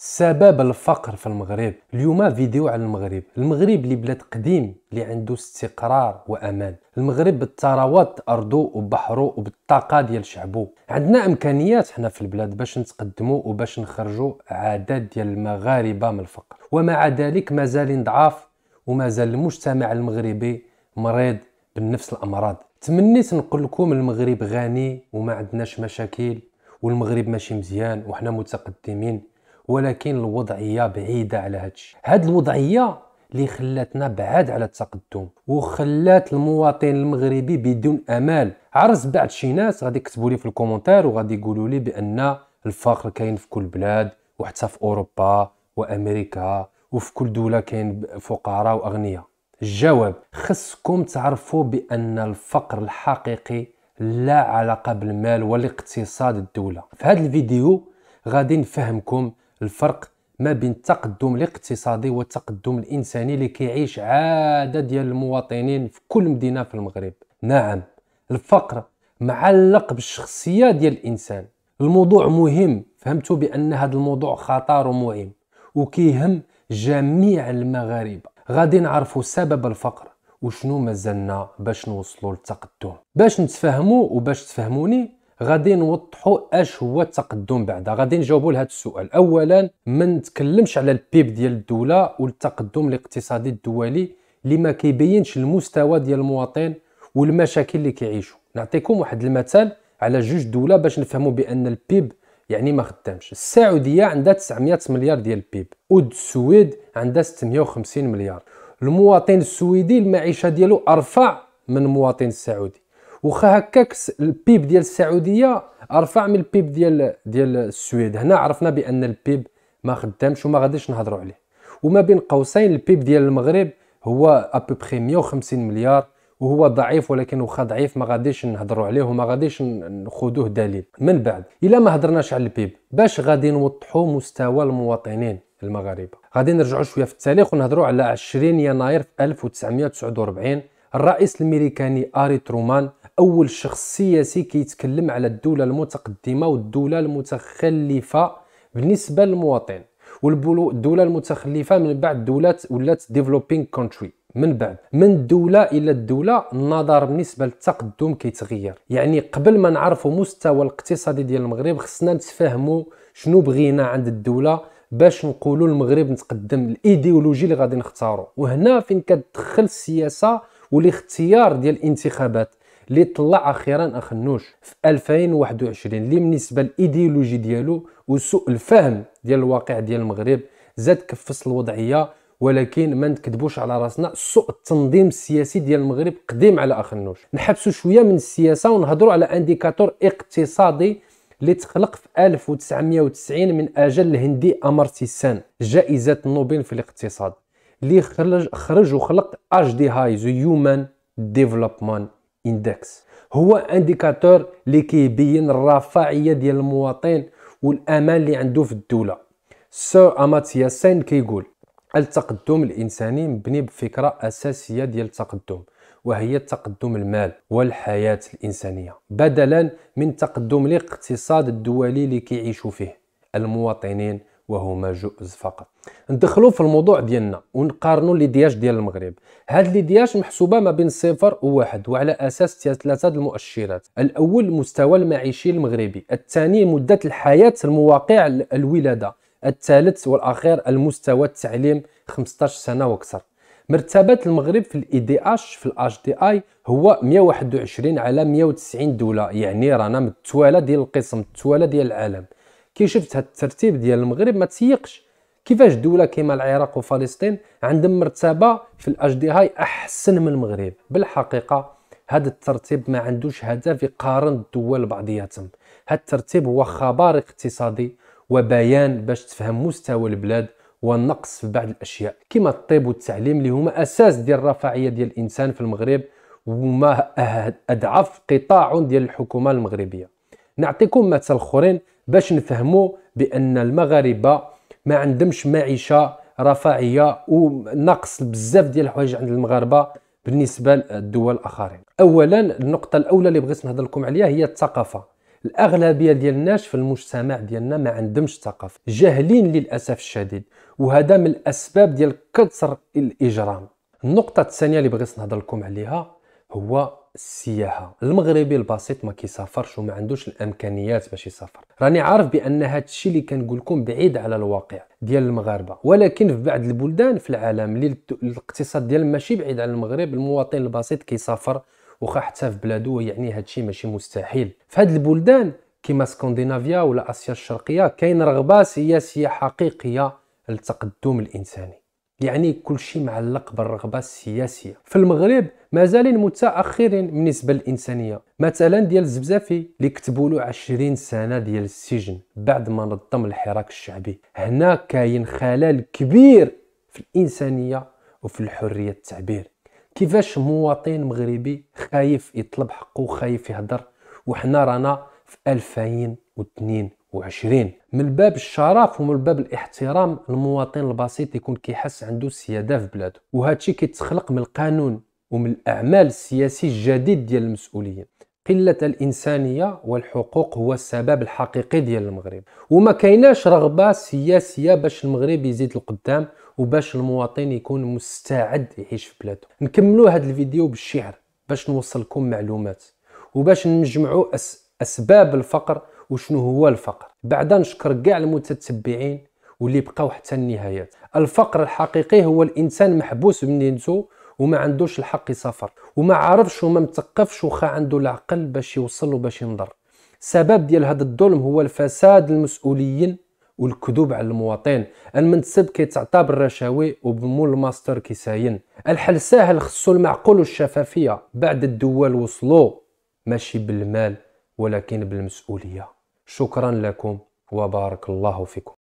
سبب الفقر في المغرب. اليوم فيديو على المغرب اللي بلاد قديم اللي عنده استقرار وامان. المغرب بالثروات ارضو وبحرو وبالطاقه ديال شعبو. عندنا امكانيات حنا في البلاد باش نتقدموا وباش نخرجوا عدد ديال المغاربه من الفقر، ومع ذلك مازال ضعاف ومازال المجتمع المغربي مريض بنفس الامراض. تمنيت نقول لكم المغرب غني وما عندناش مشاكل والمغرب ماشي مزيان وحنا متقدمين، ولكن الوضعيه بعيده على هادشي. هاد الوضعيه اللي خلاتنا بعاد على التقدم وخلات المواطن المغربي بدون امال. عرس بعض شي ناس غادي يكتبوا لي في الكومنتار وغادي يقولوا لي بان الفقر كاين في كل بلاد وحتى في اوروبا وامريكا وفي كل دوله كاين فقراء واغنياء. الجواب: خصكم تعرفوا بان الفقر الحقيقي لا علاقه بالمال والاقتصاد الدوله. في هذا الفيديو غادي نفهمكم الفرق ما بين التقدم الاقتصادي والتقدم الانساني اللي كيعيش عاده ديال المواطنين في كل مدينه في المغرب. نعم، الفقر معلق بالشخصيه ديال الانسان. الموضوع مهم، فهمتوا بان هذا الموضوع خطر ومهم وكيهم جميع المغاربه. غادي نعرفوا سبب الفقر وشنو مازلنا باش نوصلوا للتقدم. باش نتفاهموا وباش تفهموني غادي نوضحوا اش هو التقدم. بعدا غادي نجاوبوا لهذا السؤال. اولا ما نتكلمش على البيب ديال الدوله والتقدم الاقتصادي الدولي اللي ما كيبينش المستوى ديال المواطن والمشاكل اللي كيعيشوا. نعطيكم واحد المثال على جوج دوله باش نفهموا بان البيب يعني ما خدامش. السعوديه عندها 900 مليار ديال البيب والسويد عندها 650 مليار. المواطن السويدي المعيشه ديالو ارفع من المواطن السعودي، وخا هكاك البيب ديال السعوديه ارفع من البيب ديال السويد. هنا عرفنا بان البيب ما خدامش وما غاديش نهضروا عليه. وما بين قوسين البيب ديال المغرب هو ابوبخي 150 مليار وهو ضعيف، ولكن واخا ضعيف ما غاديش نهضروا عليه وما غاديش ناخذوه دليل. من بعد الا ما هضرناش على البيب باش غادي نوضحوا مستوى المواطنين المغاربه، غادي نرجعوا شويه في التاريخ ونهضروا على 20 يناير في 1949. الرئيس الامريكاني آري ترومان اول شخص سياسي كيتكلم على الدوله المتقدمه والدوله المتخلفه بالنسبه للمواطن، والدوله المتخلفه من بعد دولات ولات ديفلوبينغ كونتري. من بعد من دوله الى الدوله النظر بالنسبه للتقدم كيتغير. يعني قبل ما نعرفوا مستوى الاقتصادي ديال المغرب خصنا نتفاهموا شنو بغينا عند الدوله باش نقولوا المغرب نتقدم. الايديولوجي اللي غادي نختاروا، وهنا فين كتدخل السياسه والاختيار ديال الانتخابات اللي طلع اخيرا اخنوش في 2021 اللي بالنسبه للايديولوجي ديالو وسوء الفهم ديال الواقع ديال المغرب زاد كفص الوضعيه. ولكن ما نكذبوش على راسنا، سوء التنظيم السياسي ديال المغرب قديم على اخنوش. نحبسوا شويه من السياسه ونهضروا على انديكاتور اقتصادي اللي تخلق في 1990 من اجل الهندي امارتيا سين جائزه نوبل في الاقتصاد، اللي خرج وخلق HDI Human Development Index. هو انديكاتور اللي كيبين الرفاهيه ديال المواطن والامان اللي عنده في الدوله. سير امارتيا سين كيقول التقدم الانساني مبني بفكره اساسيه ديال التقدم، وهي تقدم المال والحياه الانسانيه بدلا من تقدم الاقتصاد الدولي اللي كيعيشوا فيه المواطنين وهما جزء فقط. ندخلوا في الموضوع ديالنا ونقارنوا ليدياج ديال المغرب. هاد ليدياج محسوبه ما بين 0 و1 وعلى اساس ثلاثه المؤشرات. الاول المستوى المعيشي المغربي، الثاني مده الحياه المواقع الولاده، الثالث والاخير المستوى التعليم 15 سنه واكثر. مرتبه المغرب في الاي دي اش في الاتش دي اي هو 121 على 190 دوله، يعني رانا متواله ديال القسم التواله ديال العالم. كي شفت هذا الترتيب ديال المغرب ما تسيقش كيفاش دوله كيما العراق وفلسطين عندهم مرتبه في الاتش دي اي احسن من المغرب. بالحقيقه هذا الترتيب ما عندوش هدف يقارن الدول بعضياتهم. هذا الترتيب هو خبر اقتصادي وبيان باش تفهم مستوى البلاد والنقص في بعض الاشياء كما الطب والتعليم اللي هما اساس ديال الرفاهيه ديال الانسان في المغرب وما اضعف قطاع ديال الحكومه المغربيه. نعطيكم مثال اخرين باش نفهموا بان المغاربه ما عندهمش معيشه رفاهيه ونقص بزاف ديال الحوايج عند المغاربه بالنسبه للدول الاخرين. اولا النقطه الاولى اللي بغيت نهضر لكم عليها هي الثقافه. الاغلبيه ديال الناس في المجتمع ديالنا ما عندهمش ثقافه، جاهلين للاسف الشديد، وهذا من الاسباب ديال كثر الاجرام. النقطه الثانيه اللي بغيت نهضر لكم عليها هو السياحه. المغربي البسيط ما كيسافرش وما عندوش الامكانيات باش يسافر. راني عارف بان هذا الشيء اللي كنقول لكم بعيد على الواقع ديال المغاربه، ولكن في بعض البلدان في العالم اللي الاقتصاد ديالهم ماشي بعيد على المغرب، المواطن البسيط كيسافر واخا حتى في بلادو، يعني هذا الشيء ماشي مستحيل. في هذه البلدان كما اسكندنافيا ولا اسيا الشرقيه كاين رغبه سياسيه حقيقيه للتقدم الانساني، يعني كل شيء معلق بالرغبه السياسيه. في المغرب مازالين متاخرين بالنسبه للانسانيه، مثلا ديال الزبزافي اللي كتبوا له 20 سنه ديال السجن بعد ما نظم الحراك الشعبي. هنا كاين خلل كبير في الانسانيه وفي الحريه التعبير. كيفاش مواطن مغربي خايف يطلب حقه وخايف يهضر وحنا رانا في 2022؟ من باب الشرف ومن باب الاحترام المواطن البسيط يكون كيحس عنده سياده في بلاده، وهذا الشيء كيتخلق من القانون ومن الاعمال السياسي الجديد ديال المسؤولين. قله الانسانيه والحقوق هو السبب الحقيقي ديال المغرب، وما كايناش رغبه سياسيه باش المغرب يزيد لقدام وباش المواطن يكون مستعد يعيش في بلاده. نكملوا هذا الفيديو بالشعر باش نوصل لكم معلومات وباش نجمعوا اسباب الفقر وشنو هو الفقر. بعدا نشكر كاع المتتبعين واللي بقاو حتى النهايات. الفقر الحقيقي هو الانسان محبوس بنيته وما عندوش الحق يسافر وما عارفش وما مثقفش وخا عنده العقل باش يوصل وباش ينظر. السبب ديال هذا الظلم هو الفساد المسؤولين والكذوب على المواطن. المنصب كيتعطى بالرشاوي وبمول الماستر كيساين. الحل ساهل، خصو المعقول والشفافيه. بعد الدول وصلوا ماشي بالمال ولكن بالمسؤوليه. شكرا لكم وبارك الله فيكم.